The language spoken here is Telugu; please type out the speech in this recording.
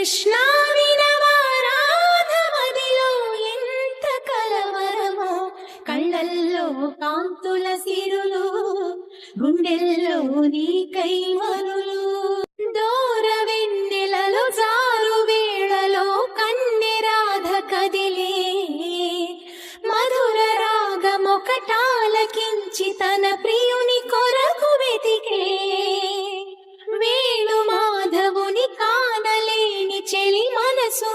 కృష్ణ వినవారాధమదిలో ఎంత కలవరమో, కళ్ళల్లో కాంతుల సిరులు, గుండెల్లో నీకై మరులు. దూర వెన్నెలలో జారు వేళలో కన్నెరాధ కదిలే, మధుర రాగమొకటాలకించి తన ప్రియుని కొరకు వెతికే. వేణు మాధవుని కానలేని చెలి మనసు